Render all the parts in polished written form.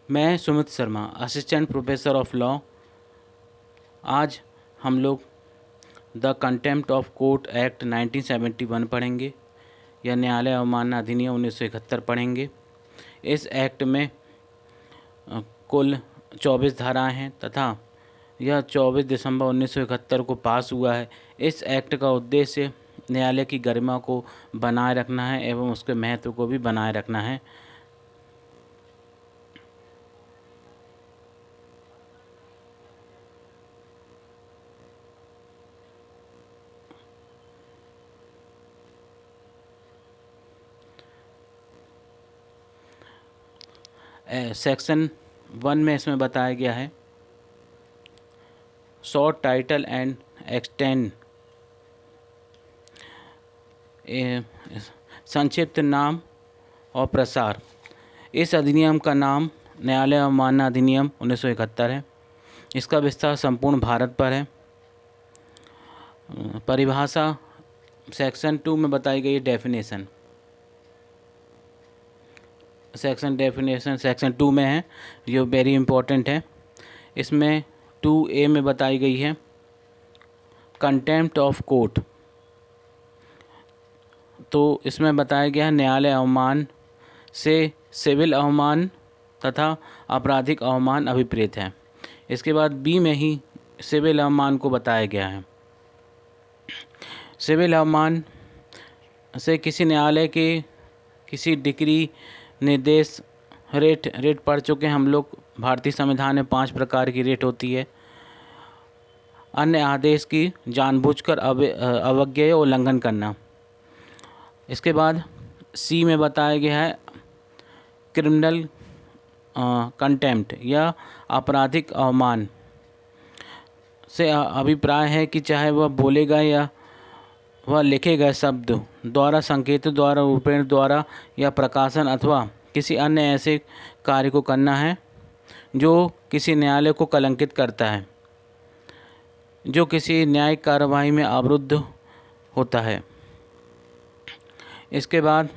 मैं Sumit Sharma, assistant professor of law. आज हम लोग the contempt of court act 1971 पढ़ेंगे या न्यायालय अवमानना अधिनियम 1971 पढ़ेंगे। इस एक्ट में कुल 24 धाराएं हैं तथा यह 24 दिसंबर 1971 को पास हुआ है। इस एक्ट का उद्देश्य न्यायालय की गरिमा को बनाए रखना है एवं उसके महत्व को भी बनाए रखना है। सेक्शन 1 में इसमें बताया गया है शॉर्ट टाइटल एंड एक्सटेंड, संक्षिप्त नाम और प्रसार। इस अधिनियम का नाम न्यायालय अवमानना अधिनियम 1971 है। इसका विस्तार संपूर्ण भारत पर है। परिभाषा सेक्शन 2 में बताई गई डेफिनेशन। सेक्शन 2 में है, जो वेरी इंपॉर्टेंट है। इसमें 2A में बताई गई है कंटेम्प्ट ऑफ कोर्ट। तो इसमें बताया गया है न्यायालय अवमान से सिविल अवमान तथा आपराधिक अवमान अभिप्रेत है। इसके बाद B में ही सिविल अवमान को बताया गया है। सिविल अवमान से किसी न्यायालय के किसी डिक्री, निर्देश, रेट पढ़ चुके हैं हम लोग। भारतीय संविधान में 5 प्रकार की रेट होती है। अन्य आदेश की जानबूझकर अवज्ञा या उल्लंघन करना। इसके बाद C में बताया गया है क्रिमिनल कंटेम्प्ट या आपराधिक अवमान से अभिप्राय है कि चाहे वह बोलेगा या वह लिखे गए शब्द द्वारा, संकेतों द्वारा, रूपेण द्वारा या प्रकाशन अथवा किसी अन्य ऐसे कार्य को करना है जो किसी न्यायालय को कलंकित करता है, जो किसी न्यायिक कार्रवाई में अवरुद्ध होता है। इसके बाद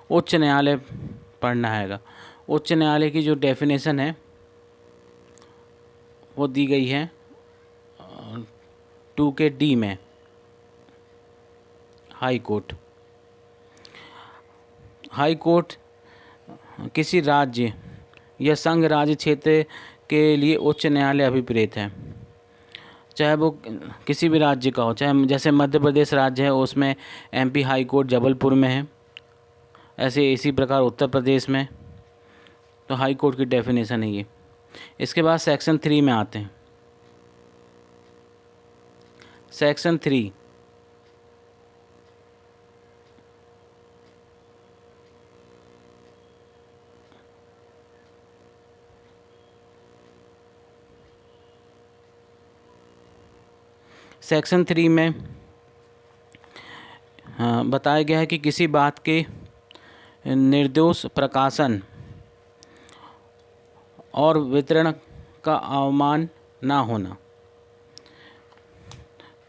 उच्च न्यायालय पढ़ना हैगा। उच्च न्यायालय की जो डेफिनेशन है वो दी गई है 2D में। हाई कोर्ट किसी राज्य या संघ राज्य क्षेत्र के लिए उच्च न्यायालय अभिप्रेत है, चाहे वो किसी भी राज्य का हो। चाहे जैसे मध्य प्रदेश राज्य है, उसमें MP हाई कोर्ट जबलपुर में है। ऐसे इसी प्रकार उत्तर प्रदेश में। तो हाई कोर्ट की डेफिनेशन है ये। इसके बाद सेक्शन 3 में आते हैं। सेक्शन 3 सेक्शन 3 में बताया गया है कि किसी बात के निर्दोष प्रकाशन और वितरण का अवमान ना होना।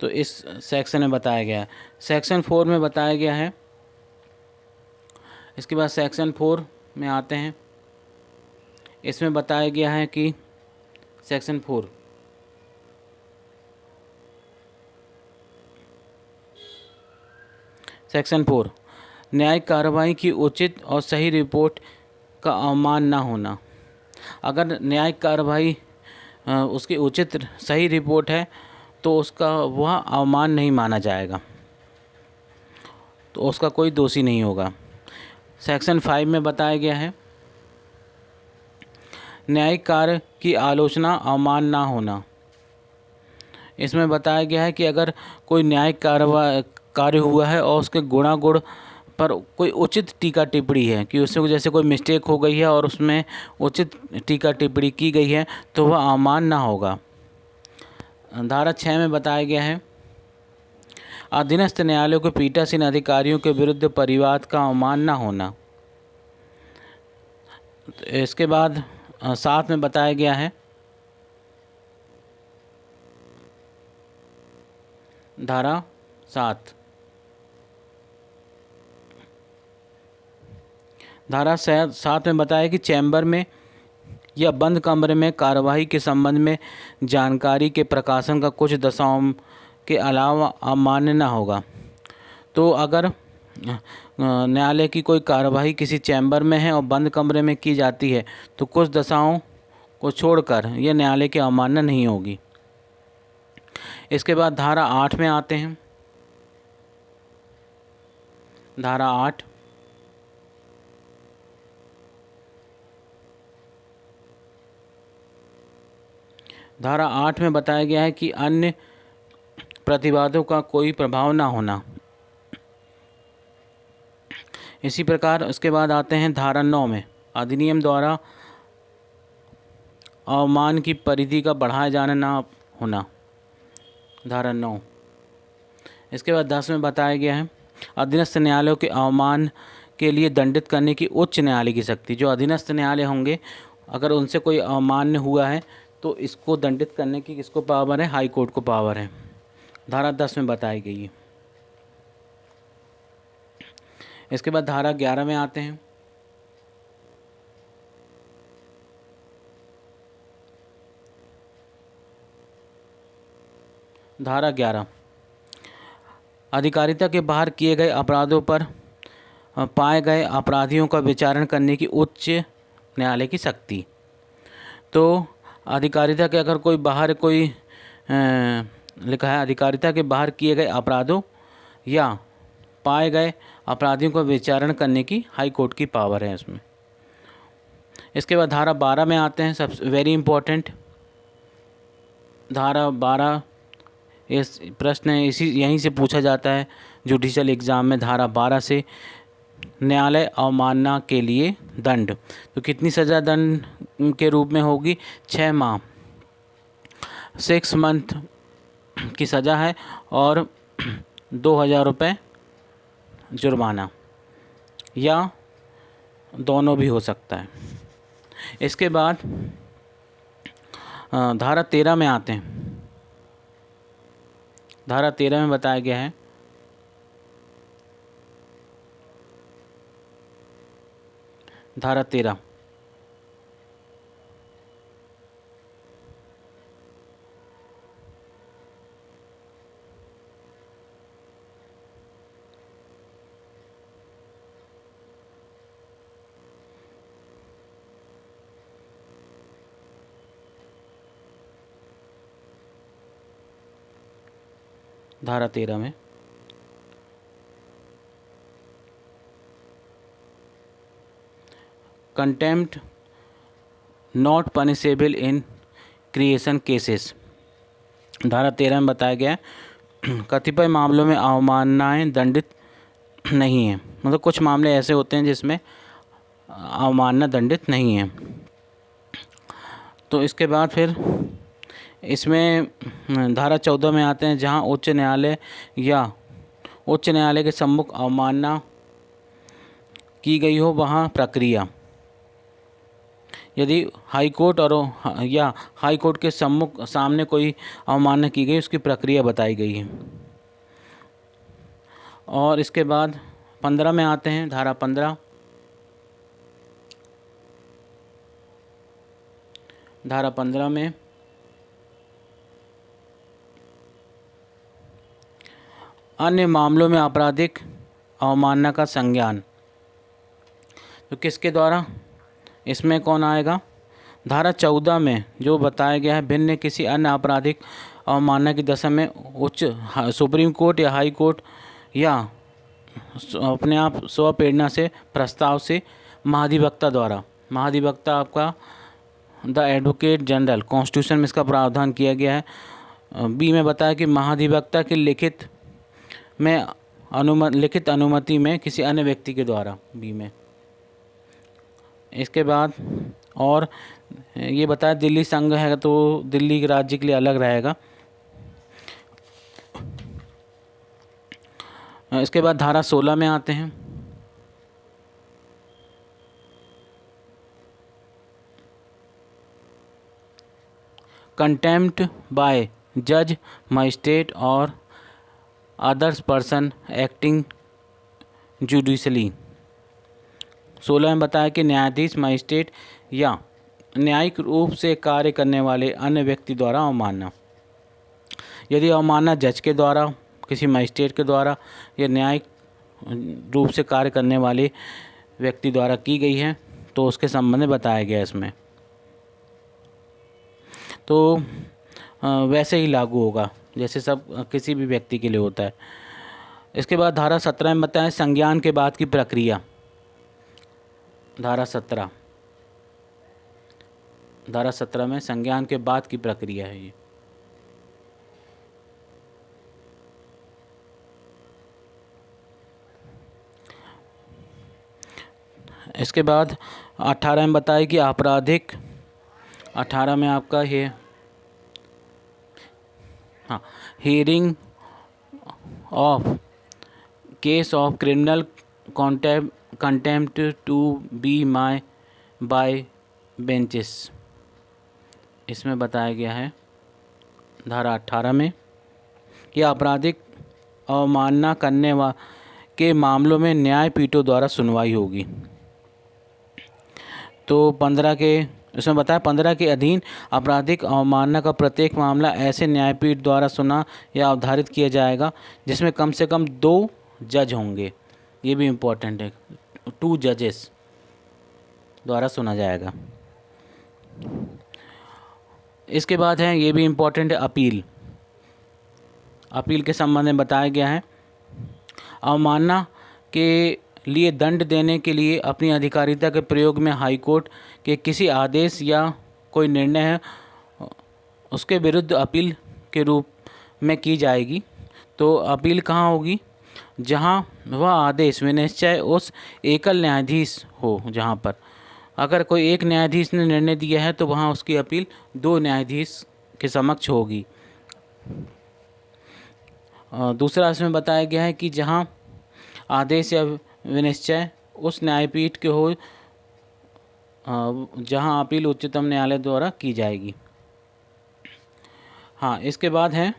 तो इस सेक्शन में बताया गया है। सेक्शन 4 में बताया गया है। इसके बाद सेक्शन 4 में आते हैं। इसमें बताया गया है कि सेक्शन 4 न्यायिक कार्रवाई की उचित और सही रिपोर्ट का अवमान ना होना। अगर न्यायिक कार्रवाई उसकी उचित सही रिपोर्ट है तो उसका वह अवमान नहीं माना जाएगा, तो उसका कोई दोषी नहीं होगा। सेक्शन 5 में बताया गया है न्यायिक कार्य की आलोचना अवमान ना होना। इसमें बताया गया है कि अगर कोई न्यायिक कार्य हुआ है और उसके गुणागुण पर कोई उचित टीका टिप्पणी है कि उससे जैसे कोई मिस्टेक हो गई है और उसमें उचित टीका टिप्पणी की गई है तो वह अवमान ना होगा। धारा 6 में बताया गया है अधीनस्थ न्यायालयों के पीठासीन अधिकारियों के विरुद्ध परिवाद का अवमान ना होना। इसके बाद 7 में बताया गया है धारा 7 में बताया कि चैम्बर में या बंद कमरे में कार्यवाही के संबंध में जानकारी के प्रकाशन का कुछ दशाओं के अलावा अमान्य न होगा। तो अगर न्यायालय की कोई कार्यवाही किसी चैम्बर में है और बंद कमरे में की जाती है तो कुछ दशाओं को छोड़कर यह न्यायालय की अवमानना नहीं होगी। इसके बाद धारा 8 में आते हैं। धारा 8 में बताया गया है कि अन्य प्रतिवादों का कोई प्रभाव ना होना। इसी प्रकार उसके बाद आते हैं धारा 9 में, अधिनियम द्वारा अवमान की परिधि का बढ़ाया जाना ना होना। धारा 9। इसके बाद 10 में बताया गया है अधीनस्थ न्यायालयों के अवमान के लिए दंडित करने की उच्च न्यायालय की शक्ति। जो अधीनस्थ न्यायालय होंगे अगर उनसे कोई अवमान्य हुआ है तो इसको दंडित करने की किसको पावर है? हाई कोर्ट को पावर है। धारा 10 में बताई गई है। इसके बाद धारा 11 में आते हैं। धारा 11 अधिकारिता के बाहर किए गए अपराधों पर पाए गए अपराधियों का विचारण करने की उच्च न्यायालय की शक्ति। तो अधिकारिता के अगर कोई बाहर कोई लिखा है अधिकारिता के बाहर किए गए अपराधों या पाए गए अपराधियों का विचारण करने की हाई कोर्ट की पावर है इसमें। इसके बाद धारा 12 में आते हैं। सब वेरी इम्पोर्टेंट धारा 12, इस प्रश्न यहीं से पूछा जाता है जुडिशल एग्ज़ाम में। धारा 12 से न्यायालय अवमानना के लिए दंड, तो कितनी सज़ा दंड के रूप में होगी? 6 माह 6 मंथ की सज़ा है और 2000 रुपये जुर्माना, या दोनों भी हो सकता है। इसके बाद धारा 13 में आते हैं। धारा 13 में बताया गया है धारा 13 धारा 13 में contempt not punishable in creation cases. धारा 13 में बताया गया है कतिपय मामलों में अवमाननाएं दंडित नहीं हैं। मतलब कुछ मामले ऐसे होते हैं जिसमें अवमानना दंडित नहीं है। तो इसके बाद फिर इसमें धारा 14 में आते हैं जहां उच्च न्यायालय या उच्च न्यायालय के सम्मुख अवमानना की गई हो वहां प्रक्रिया। यदि हाई कोर्ट और या हाई कोर्ट के सम्मुख सामने कोई अवमानना की गई उसकी प्रक्रिया बताई गई है। और इसके बाद 15 में आते हैं। धारा 15 में अन्य मामलों में आपराधिक अवमानना का संज्ञान। तो किसके द्वारा? इसमें कौन आएगा? धारा 14 में जो बताया गया है भिन्न किसी अन्य आपराधिक अवमानना की दशा में उच्च सुप्रीम कोर्ट या हाई कोर्ट या अपने आप स्वप्रेरणा से प्रस्ताव से महाधिवक्ता द्वारा, महाधिवक्ता आपका द एडवोकेट जनरल, कॉन्स्टिट्यूशन में इसका प्रावधान किया गया है। बी में बताया कि महाधिवक्ता की लिखित अनुमति में किसी अन्य व्यक्ति के द्वारा, बी में। इसके बाद और ये बताया दिल्ली संघ है तो दिल्ली के राज्य के लिए अलग रहेगा। इसके बाद धारा 16 में आते हैं। कंटेम्प्ट बाय जज, मजिस्ट्रेट और अदर्स पर्सन एक्टिंग जुडिशली। 16 में बताया कि न्यायाधीश, मजिस्ट्रेट या न्यायिक रूप से कार्य करने वाले अन्य व्यक्ति द्वारा अवमानना। यदि अवमानना जज के द्वारा, किसी मजिस्ट्रेट के द्वारा या न्यायिक रूप से कार्य करने वाले व्यक्ति द्वारा की गई है तो उसके संबंध में बताया गया इसमें, तो वैसे ही लागू होगा जैसे सब किसी भी व्यक्ति के लिए होता है। इसके बाद धारा 17 में बताएं संज्ञान के बाद की प्रक्रिया। धारा 17 में संज्ञान के बाद की प्रक्रिया है ये। इसके बाद 18 में बताया कि आपराधिक, 18 में आपका ये hearing of case of criminal contempt to be माई बाय बेंचेस, इसमें बताया गया है धारा 18 में कि आपराधिक अवमानना करने के मामलों में न्यायपीठों द्वारा सुनवाई होगी। तो 15 के इसमें बताया 15 के अधीन आपराधिक अवमानना का प्रत्येक मामला ऐसे न्यायपीठ द्वारा सुना या अवधारित किया जाएगा जिसमें कम से कम 2 जज होंगे। ये भी इम्पोर्टेंट है, 2 जजेस द्वारा सुना जाएगा। इसके बाद है, ये भी इम्पोर्टेंट है, अपील। अपील के संबंध में बताया गया है अवमानना के लिए दंड देने के लिए अपनी अधिकारिता के प्रयोग में हाईकोर्ट के किसी आदेश या कोई निर्णय है उसके विरुद्ध अपील के रूप में की जाएगी। तो अपील कहाँ होगी? जहाँ वह आदेश विनिश्चय उस एकल न्यायाधीश हो, जहाँ पर अगर कोई एक न्यायाधीश ने निर्णय दिया है तो वहाँ उसकी अपील 2 न्यायाधीश के समक्ष होगी। दूसरा इसमें बताया गया है कि जहाँ आदेश या विनिश्चय उस न्यायपीठ के हो जहाँ अपील उच्चतम न्यायालय द्वारा की जाएगी। हाँ, इसके बाद है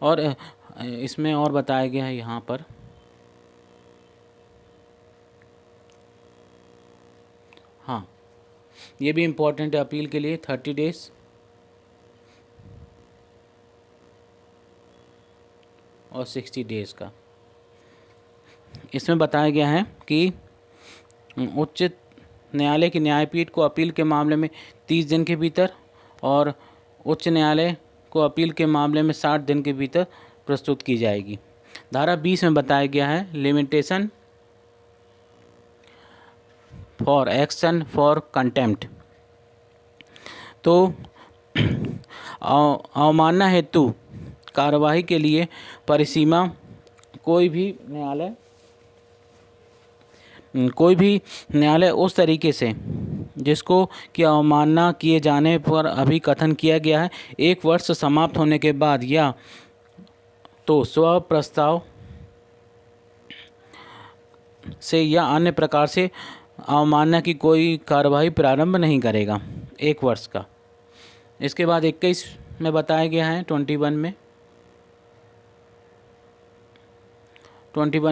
और इसमें और बताया गया है यहाँ पर हाँ, ये भी इम्पोर्टेंट है अपील के लिए 30 डेज और 60 डेज का। इसमें बताया गया है कि उच्च न्यायालय की न्यायपीठ को अपील के मामले में 30 दिन के भीतर और उच्च न्यायालय को अपील के मामले में 60 दिन के भीतर प्रस्तुत की जाएगी। धारा 20 में बताया गया है limitation for action for contempt. तो अवमानना हेतु कार्यवाही के लिए परिसीमा कोई भी न्यायालय उस तरीके से जिसको कि अवमानना किए जाने पर अभी कथन किया गया है 1 वर्ष समाप्त होने के बाद या तो स्व प्रस्ताव से या अन्य प्रकार से अवमानना की कोई कार्यवाही प्रारंभ नहीं करेगा 1 वर्ष का। इसके बाद 21 में बताया गया है 21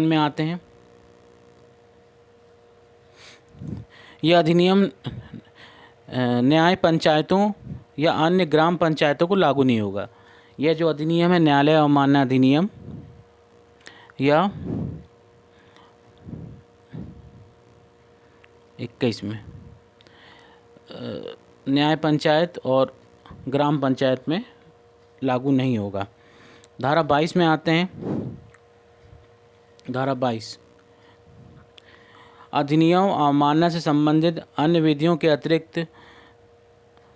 में आते हैं। यह अधिनियम न्याय पंचायतों या अन्य ग्राम पंचायतों को लागू नहीं होगा। यह जो अधिनियम है न्यायालय अवमानना अधिनियम या 21 में न्याय पंचायत और ग्राम पंचायत में लागू नहीं होगा। धारा 22 में आते हैं। धारा 22 अधिनियम अवमानना से संबंधित अन्य विधियों के अतिरिक्त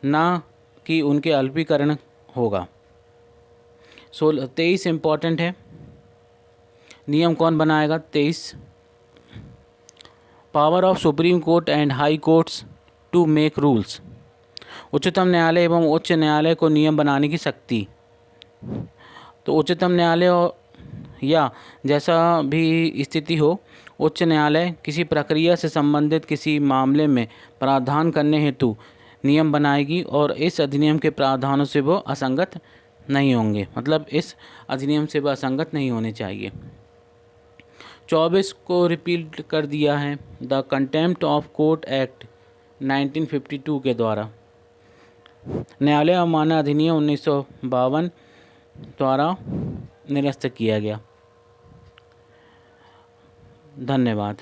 ना कि उनके अल्पीकरण होगा। 23 इम्पॉर्टेंट है। नियम कौन बनाएगा? 23 power of supreme court and high courts to make rules. उच्चतम न्यायालय एवं उच्च न्यायालय को नियम बनाने की शक्ति। तो उच्चतम न्यायालय या जैसा भी स्थिति हो उच्च न्यायालय किसी प्रक्रिया से संबंधित किसी मामले में प्रावधान करने हेतु नियम बनाएगी और इस अधिनियम के प्रावधानों से वो असंगत नहीं होंगे, मतलब इस अधिनियम से वो असंगत नहीं होने चाहिए। 24 को रिपीट कर दिया है। The contempt of court act 1952 के द्वारा। न्यायालय अवमानना अधिनियम 1952 द्वारा निरस्त किया गया। धन्यवाद।